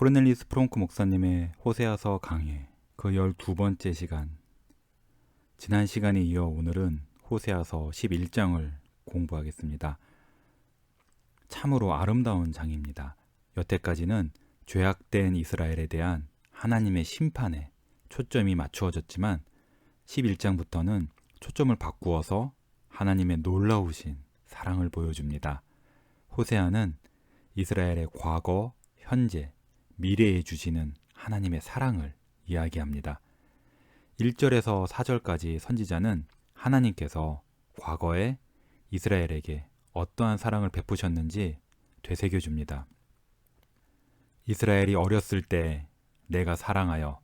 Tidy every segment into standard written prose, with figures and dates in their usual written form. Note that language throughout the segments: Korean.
코르넬리우스 프롱크 목사님의 호세아서 강해 그 12번째 시간. 지난 시간에 이어 오늘은 호세아서 11장을 공부하겠습니다. 참으로 아름다운 장입니다. 여태까지는 죄악된 이스라엘에 대한 하나님의 심판에 초점이 맞추어졌지만 11장부터는 초점을 바꾸어서 하나님의 놀라우신 사랑을 보여줍니다. 호세아는 이스라엘의 과거, 현재, 미래에 주시는 하나님의 사랑을 이야기합니다. 1절에서 4절까지 선지자는 하나님께서 과거에 이스라엘에게 어떠한 사랑을 베푸셨는지 되새겨줍니다. 이스라엘이 어렸을 때 내가 사랑하여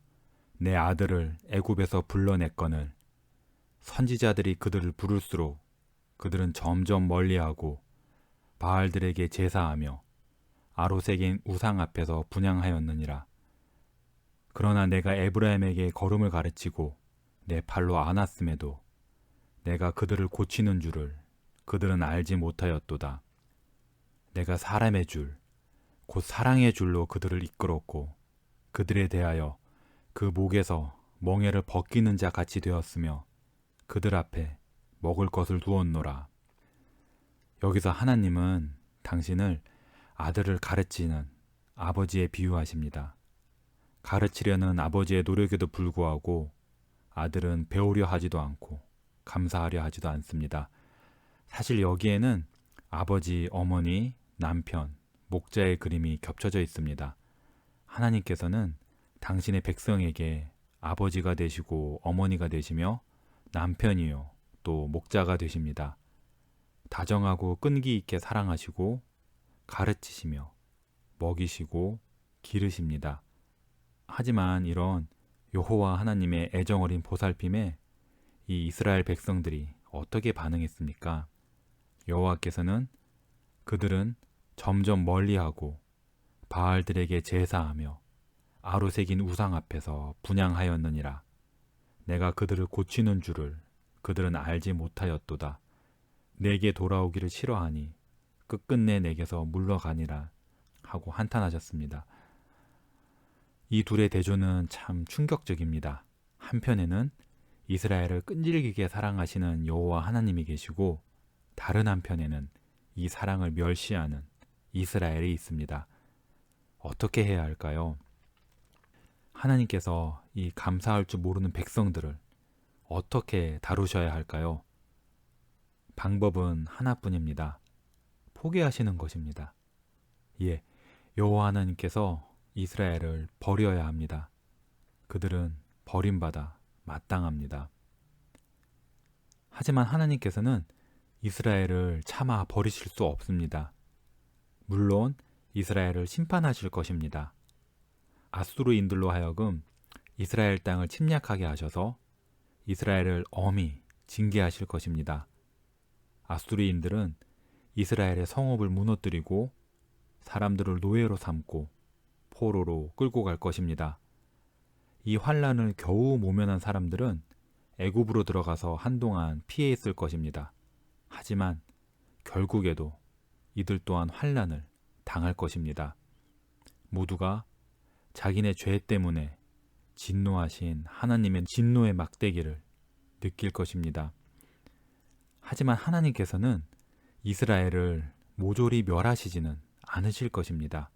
내 아들을 애굽에서 불러냈거늘 선지자들이 그들을 부를수록 그들은 점점 멀리하고 바알들에게 제사하며 아로색인 우상 앞에서 분향하였느니라. 그러나 내가 에브라임에게 걸음을 가르치고 내 팔로 안았음에도 내가 그들을 고치는 줄을 그들은 알지 못하였도다. 내가 사람의 줄, 곧 사랑의 줄로 그들을 이끌었고 그들에 대하여 그 목에서 멍에를 벗기는 자 같이 되었으며 그들 앞에 먹을 것을 두었노라. 여기서 하나님은 당신을 아들을 가르치는 아버지에 비유하십니다. 가르치려는 아버지의 노력에도 불구하고 아들은 배우려 하지도 않고 감사하려 하지도 않습니다. 사실 여기에는 아버지, 어머니, 남편, 목자의 그림이 겹쳐져 있습니다. 하나님께서는 당신의 백성에게 아버지가 되시고 어머니가 되시며 남편이요 또 목자가 되십니다. 다정하고 끈기 있게 사랑하시고 가르치시며 먹이시고 기르십니다. 하지만 이런 여호와 하나님의 애정어린 보살핌에 이 이스라엘 백성들이 어떻게 반응했습니까? 여호와께서는 그들은 점점 멀리하고 바알들에게 제사하며 아로새긴 우상 앞에서 분향하였느니라. 내가 그들을 고치는 줄을 그들은 알지 못하였도다. 내게 돌아오기를 싫어하니 끝끝내 내게서 물러가니라 하고 한탄하셨습니다. 이 둘의 대조는 참 충격적입니다. 한편에는 이스라엘을 끈질기게 사랑하시는 여호와 하나님이 계시고 다른 한편에는 이 사랑을 멸시하는 이스라엘이 있습니다. 어떻게 해야 할까요? 하나님께서 이 감사할 줄 모르는 백성들을 어떻게 다루셔야 할까요? 방법은 하나뿐입니다. 포기하시는 것입니다. 예, 여호와 하나님께서 이스라엘을 버려야 합니다. 그들은 버림받아 마땅합니다. 하지만 하나님께서는 이스라엘을 차마 버리실 수 없습니다. 물론 이스라엘을 심판하실 것입니다. 아수르인들로 하여금 이스라엘 땅을 침략하게 하셔서 이스라엘을 엄히 징계하실 것입니다. 아수르인들은 이스라엘의 성읍을 무너뜨리고 사람들을 노예로 삼고 포로로 끌고 갈 것입니다. 이 환란을 겨우 모면한 사람들은 애굽으로 들어가서 한동안 피해 있을 것입니다. 하지만 결국에도 이들 또한 환란을 당할 것입니다. 모두가 자기네 죄 때문에 진노하신 하나님의 진노의 막대기를 느낄 것입니다. 하지만 하나님께서는 이스라엘을 모조리 멸하시지는 않으실 것입니다.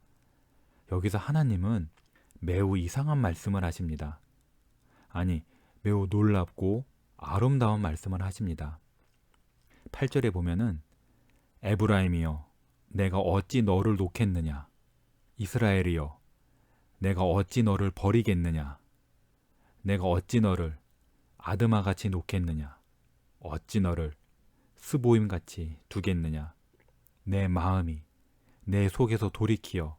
여기서 하나님은 매우 이상한 말씀을 하십니다. 아니, 매우 놀랍고 아름다운 말씀을 하십니다. 8절에 보면은 에브라임이여 내가 어찌 너를 놓겠느냐, 이스라엘이여 내가 어찌 너를 버리겠느냐, 내가 어찌 너를 아드마같이 놓겠느냐, 어찌 너를 스보임같이 두겠느냐. 내 마음이 내 속에서 돌이키어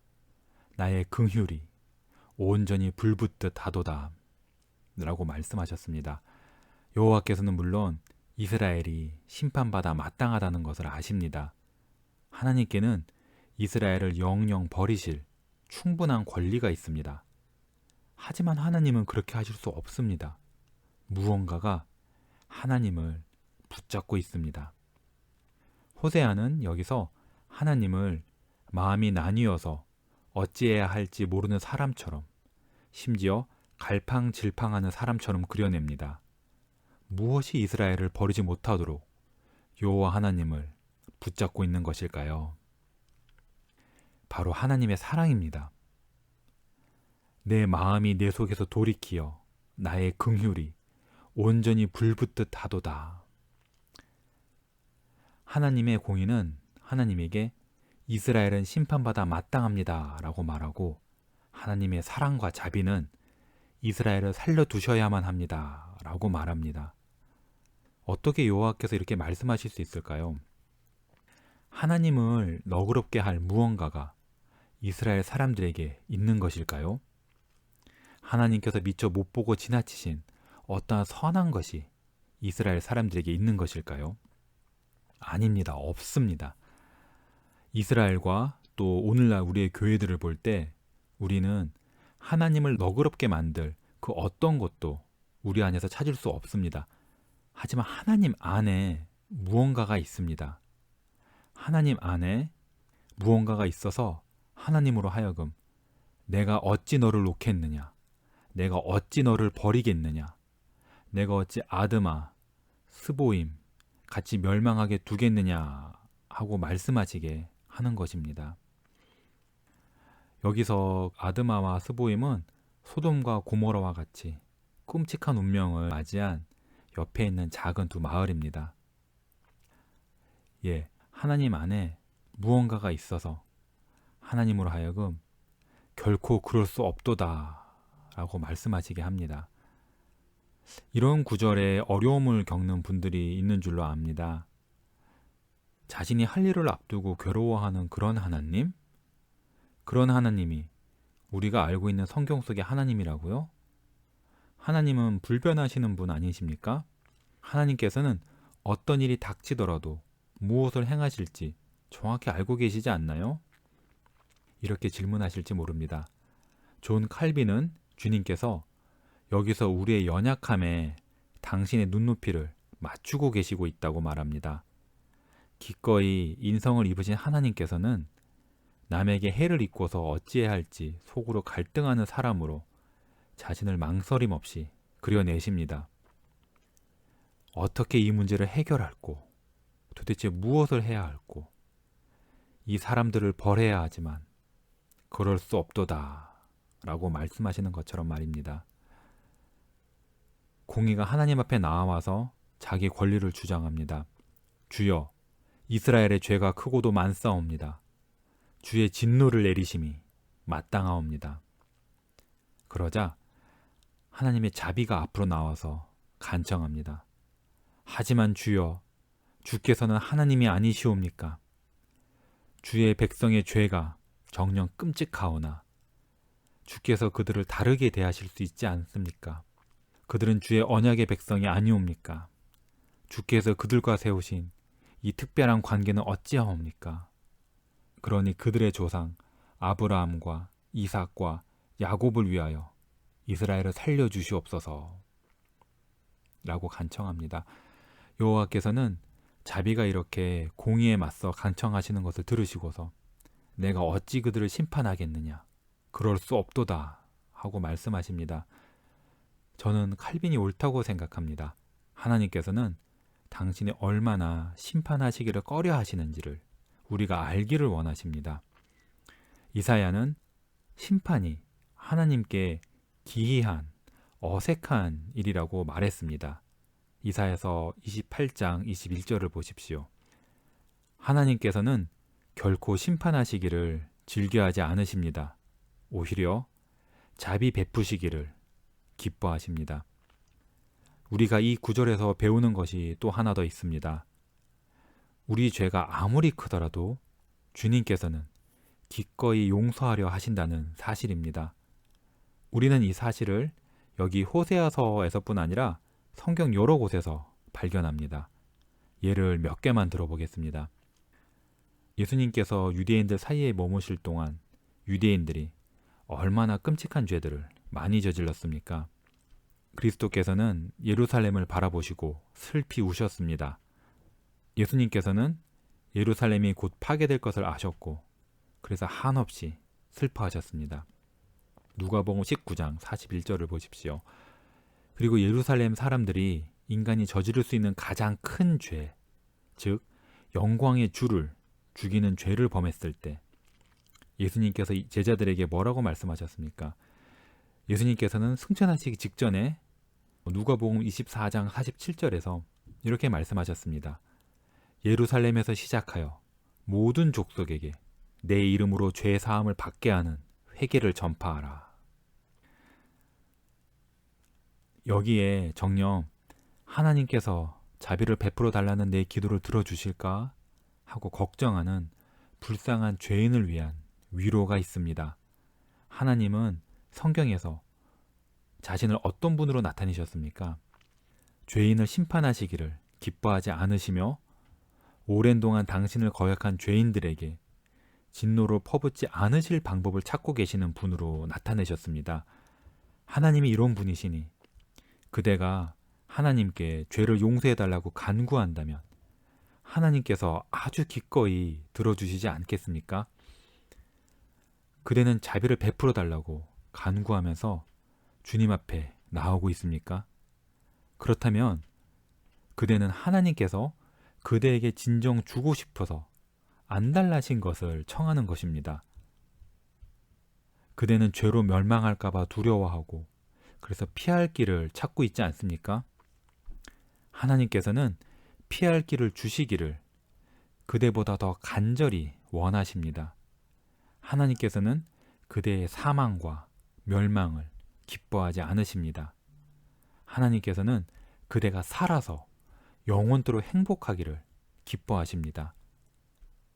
나의 긍휼이 온전히 불붙듯 하도다 라고 말씀하셨습니다. 여호와께서는 물론 이스라엘이 심판받아 마땅하다는 것을 아십니다. 하나님께는 이스라엘을 영영 버리실 충분한 권리가 있습니다. 하지만 하나님은 그렇게 하실 수 없습니다. 무언가가 하나님을 붙잡고 있습니다. 호세아는 여기서 하나님을 마음이 나뉘어서 어찌해야 할지 모르는 사람처럼, 심지어 갈팡질팡하는 사람처럼 그려냅니다. 무엇이 이스라엘을 버리지 못하도록 여호와 하나님을 붙잡고 있는 것일까요? 바로 하나님의 사랑입니다. 내 마음이 내 속에서 돌이키어 나의 긍휼이 온전히 불붙듯 하도다. 하나님의 공의는 하나님에게 이스라엘은 심판받아 마땅합니다 라고 말하고, 하나님의 사랑과 자비는 이스라엘을 살려두셔야만 합니다 라고 말합니다. 어떻게 여호와께서 이렇게 말씀하실 수 있을까요? 하나님을 너그럽게 할 무언가가 이스라엘 사람들에게 있는 것일까요? 하나님께서 미처 못 보고 지나치신 어떠한 선한 것이 이스라엘 사람들에게 있는 것일까요? 아닙니다. 없습니다. 이스라엘과 또 오늘날 우리의 교회들을 볼 때 우리는 하나님을 너그럽게 만들 그 어떤 것도 우리 안에서 찾을 수 없습니다. 하지만 하나님 안에 무언가가 있습니다. 하나님 안에 무언가가 있어서 하나님으로 하여금 내가 어찌 너를 놓겠느냐, 내가 어찌 너를 버리겠느냐, 내가 어찌 아드마, 스보임 같이 멸망하게 두겠느냐 하고 말씀하시게 하는 것입니다. 여기서 아드마와 스보임은 소돔과 고모라와 같이 끔찍한 운명을 맞이한 옆에 있는 작은 두 마을입니다. 하나님 안에 무언가가 있어서 하나님으로 하여금 결코 그럴 수 없도다 라고 말씀하시게 합니다. 이런 구절에 어려움을 겪는 분들이 있는 줄로 압니다. 자신이 할 일을 앞두고 괴로워하는 그런 하나님? 그런 하나님이 우리가 알고 있는 성경 속의 하나님이라고요? 하나님은 불변하시는 분 아니십니까? 하나님께서는 어떤 일이 닥치더라도 무엇을 행하실지 정확히 알고 계시지 않나요? 이렇게 질문하실지 모릅니다. 존 칼빈은 주님께서 여기서 우리의 연약함에 당신의 눈높이를 맞추고 계시고 있다고 말합니다. 기꺼이 인성을 입으신 하나님께서는 남에게 해를 입고서 어찌해야 할지 속으로 갈등하는 사람으로 자신을 망설임 없이 그려내십니다. 어떻게 이 문제를 해결할고, 도대체 무엇을 해야 할고, 이 사람들을 벌해야 하지만 그럴 수 없도다 라고 말씀하시는 것처럼 말입니다. 공의가 하나님 앞에 나와서 자기 권리를 주장합니다. 주여, 이스라엘의 죄가 크고도 많사옵니다. 주의 진노를 내리심이 마땅하옵니다. 그러자 하나님의 자비가 앞으로 나와서 간청합니다. 하지만 주여, 주께서는 하나님이 아니시옵니까? 주의 백성의 죄가 정녕 끔찍하오나 주께서 그들을 다르게 대하실 수 있지 않습니까? 그들은 주의 언약의 백성이 아니옵니까? 주께서 그들과 세우신 이 특별한 관계는 어찌하옵니까? 그러니 그들의 조상 아브라함과 이삭과 야곱을 위하여 이스라엘을 살려주시옵소서 라고 간청합니다. 여호와께서는 자비가 이렇게 공의에 맞서 간청하시는 것을 들으시고서 내가 어찌 그들을 심판하겠느냐, 그럴 수 없도다 하고 말씀하십니다. 저는 칼빈이 옳다고 생각합니다. 하나님께서는 당신이 얼마나 심판하시기를 꺼려 하시는지를 우리가 알기를 원하십니다. 이사야는 심판이 하나님께 기이한, 어색한 일이라고 말했습니다. 이사야서 28장 21절을 보십시오. 하나님께서는 결코 심판하시기를 즐겨하지 않으십니다. 오히려 자비 베푸시기를 기뻐하십니다. 우리가 이 구절에서 배우는 것이 또 하나 더 있습니다. 우리 죄가 아무리 크더라도 주님께서는 기꺼이 용서하려 하신다는 사실입니다. 우리는 이 사실을 여기 호세아서에서뿐 아니라 성경 여러 곳에서 발견합니다. 예를 몇 개만 들어보겠습니다. 예수님께서 유대인들 사이에 머무실 동안 유대인들이 얼마나 끔찍한 죄들을 많이 저질렀습니까? 그리스도께서는 예루살렘을 바라보시고 슬피 우셨습니다. 예수님께서는 예루살렘이 곧 파괴될 것을 아셨고, 그래서 한없이 슬퍼하셨습니다. 누가복음 19장 41절을 보십시오. 그리고 예루살렘 사람들이 인간이 저지를 수 있는 가장 큰 죄, 즉 영광의 주를 죽이는 죄를 범했을 때 예수님께서 제자들에게 뭐라고 말씀하셨습니까? 예수님께서는 승천하시기 직전에 누가복음 24장 47절에서 이렇게 말씀하셨습니다. 예루살렘에서 시작하여 모든 족속에게 내 이름으로 죄 사함을 받게 하는 회개를 전파하라. 여기에 정녕 하나님께서 자비를 베풀어 달라는 내 기도를 들어주실까 하고 걱정하는 불쌍한 죄인을 위한 위로가 있습니다. 하나님은 성경에서 자신을 어떤 분으로 나타내셨습니까? 죄인을 심판하시기를 기뻐하지 않으시며 오랜 동안 당신을 거역한 죄인들에게 진노를 퍼붓지 않으실 방법을 찾고 계시는 분으로 나타내셨습니다. 하나님이 이런 분이시니 그대가 하나님께 죄를 용서해달라고 간구한다면 하나님께서 아주 기꺼이 들어주시지 않겠습니까? 그대는 자비를 베풀어 달라고 간구하면서 주님 앞에 나오고 있습니까? 그렇다면 그대는 하나님께서 그대에게 진정 주고 싶어서 안 달라신 것을 청하는 것입니다. 그대는 죄로 멸망할까봐 두려워하고 그래서 피할 길을 찾고 있지 않습니까? 하나님께서는 피할 길을 주시기를 그대보다 더 간절히 원하십니다. 하나님께서는 그대의 사망과 멸망을 기뻐하지 않으십니다. 하나님께서는 그대가 살아서 영원토록 행복하기를 기뻐하십니다.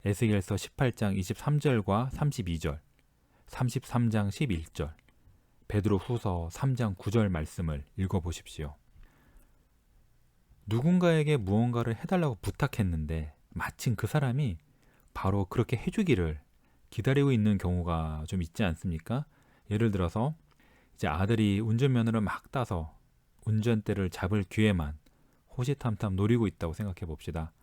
에스겔서 18장 23절과 32절, 33장 11절, 베드로 후서 3장 9절 말씀을 읽어보십시오. 누군가에게 무언가를 해달라고 부탁했는데 마침 그 사람이 바로 그렇게 해주기를 기다리고 있는 경우가 좀 있지 않습니까? 예를 들어서 이제 아들이 운전면허를 막 따서 운전대를 잡을 기회만 호시탐탐 노리고 있다고 생각해 봅시다.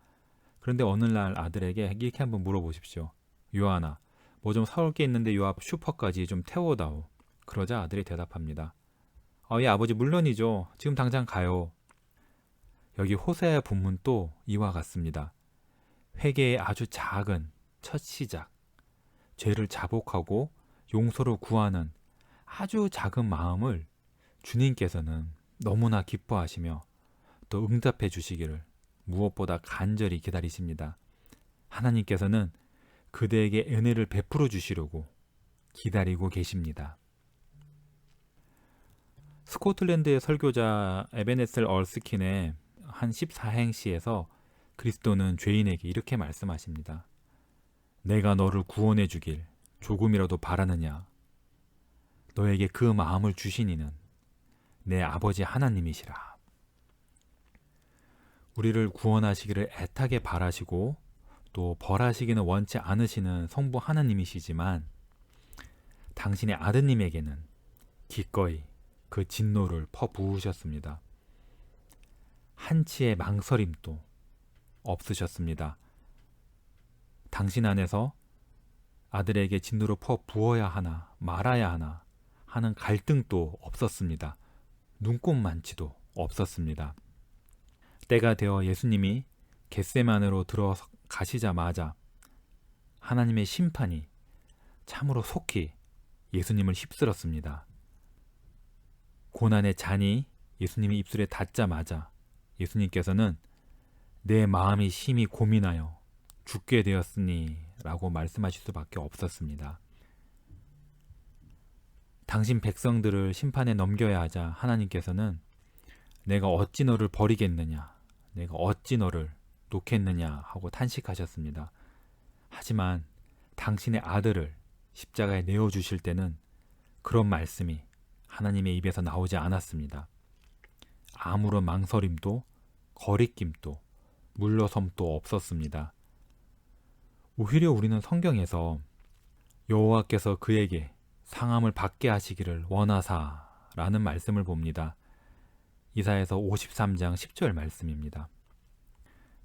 그런데 어느 날 아들에게 이렇게 한번 물어보십시오. 요한아, 뭐 좀 사올 게 있는데 요 앞 슈퍼까지 좀 태워다오. 그러자 아들이 대답합니다. 예 아버지 물론이죠. 지금 당장 가요. 여기 호세아 본문 또 이와 같습니다. 회개의 아주 작은 첫 시작, 죄를 자복하고 용서를 구하는 아주 작은 마음을 주님께서는 너무나 기뻐하시며 또 응답해 주시기를 무엇보다 간절히 기다리십니다. 하나님께서는 그대에게 은혜를 베풀어 주시려고 기다리고 계십니다. 스코틀랜드의 설교자 에베네셀 얼스킨의 한 14행시에서 그리스도는 죄인에게 이렇게 말씀하십니다. 내가 너를 구원해 주길 조금이라도 바라느냐? 너에게 그 마음을 주신 이는 내 아버지 하나님이시라. 우리를 구원하시기를 애타게 바라시고 또 벌하시기는 원치 않으시는 성부 하나님이시지만 당신의 아드님에게는 기꺼이 그 진노를 퍼부으셨습니다. 한치의 망설임도 없으셨습니다. 당신 안에서 아들에게 진노를 퍼부어야 하나 말아야 하나 하는 갈등도 없었습니다. 눈꼽만치도 없었습니다. 때가 되어 예수님이 겟세마네로 들어가시자마자 하나님의 심판이 참으로 속히 예수님을 휩쓸었습니다. 고난의 잔이 예수님의 입술에 닿자마자 예수님께서는 내 마음이 심히 고민하여 죽게 되었으니 라고 말씀하실 수밖에 없었습니다. 당신 백성들을 심판에 넘겨야 하자 하나님께서는 내가 어찌 너를 버리겠느냐, 내가 어찌 너를 놓겠느냐 하고 탄식하셨습니다. 하지만 당신의 아들을 십자가에 내어주실 때는 그런 말씀이 하나님의 입에서 나오지 않았습니다. 아무런 망설임도 거리낌도 물러섬도 없었습니다. 오히려 우리는 성경에서 여호와께서 그에게 상함을 받게 하시기를 원하사라는 말씀을 봅니다. 이사야서 53장 10절 말씀입니다.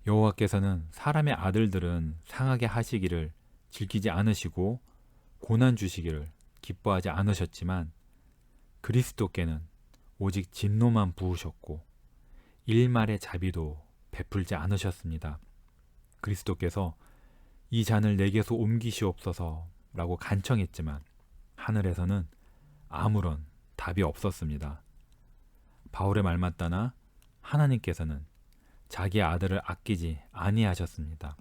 여호와께서는 사람의 아들들은 상하게 하시기를 즐기지 않으시고 고난 주시기를 기뻐하지 않으셨지만 그리스도께는 오직 진노만 부으셨고 일말의 자비도 베풀지 않으셨습니다. 그리스도께서 이 잔을 내게서 옮기시옵소서 라고 간청했지만 하늘에서는 아무런 답이 없었습니다. 바울의 말 맞다나 하나님께서는 자기 아들을 아끼지 아니하셨습니다.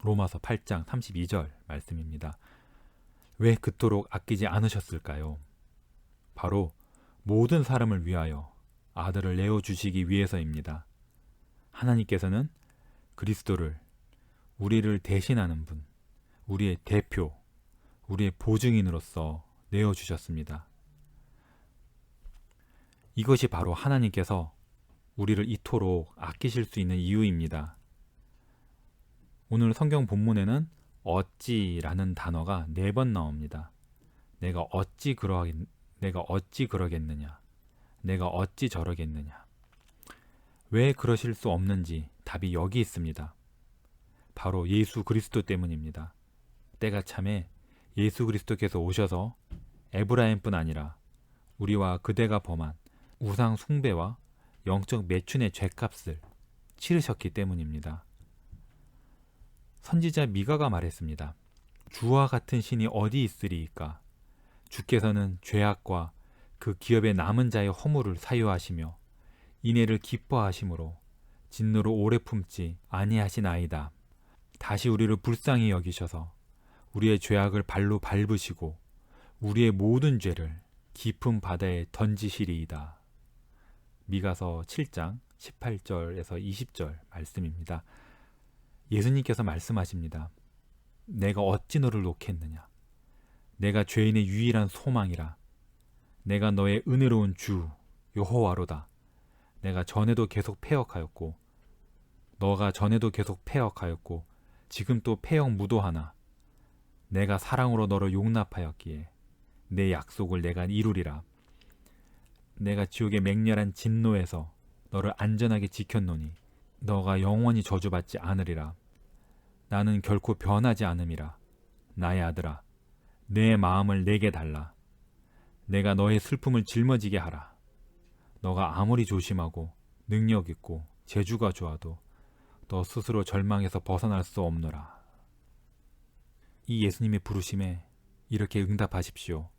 로마서 8장 32절 말씀입니다. 왜 그토록 아끼지 않으셨을까요? 바로 모든 사람을 위하여 아들을 내어주시기 위해서입니다. 하나님께서는 그리스도를 우리를 대신하는 분, 우리의 대표, 우리의 보증인으로서 내어주셨습니다. 이것이 바로 하나님께서 우리를 이토록 아끼실 수 있는 이유입니다. 오늘 성경 본문에는 어찌라는 단어가 4번 나옵니다. 내가 어찌 그러겠느냐? 내가 어찌 저러겠느냐? 왜 그러실 수 없는지 답이 여기 있습니다. 바로 예수 그리스도 때문입니다. 때가 참에 예수 그리스도께서 오셔서 에브라임뿐 아니라 우리와 그대가 범한 우상 숭배와 영적 매춘의 죗값을 치르셨기 때문입니다. 선지자 미가가 말했습니다. 주와 같은 신이 어디 있으리이까? 주께서는 죄악과 그 기업의 남은 자의 허물을 사유하시며 이내를 기뻐하심으로 진노를 오래 품지 아니하시나이다. 다시 우리를 불쌍히 여기셔서 우리의 죄악을 발로 밟으시고 우리의 모든 죄를 깊은 바다에 던지시리이다. 미가서 7장 18절에서 20절 말씀입니다. 예수님께서 말씀하십니다. 내가 어찌 너를 놓겠느냐? 내가 죄인의 유일한 소망이라. 내가 너의 은혜로운 주 여호와로다. 내가 전에도 계속 패역하였고 너가 전에도 계속 패역하였고 지금 또 패역 무도하나 내가 사랑으로 너를 용납하였기에 내 약속을 내가 이루리라. 내가 지옥의 맹렬한 진노에서 너를 안전하게 지켰노니 너가 영원히 저주받지 않으리라. 나는 결코 변하지 않음이라. 나의 아들아, 내 마음을 내게 달라. 내가 너의 슬픔을 짊어지게 하라. 너가 아무리 조심하고 능력 있고 재주가 좋아도 너 스스로 절망에서 벗어날 수 없노라. 이 예수님의 부르심에 이렇게 응답하십시오.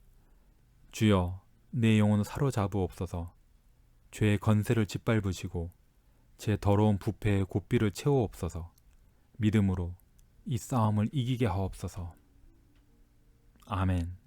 주여, 내 영혼을 사로잡으옵소서. 죄의 건세를 짓밟으시고 제 더러운 부패의 고삐를 채우옵소서. 믿음으로 이 싸움을 이기게 하옵소서. 아멘.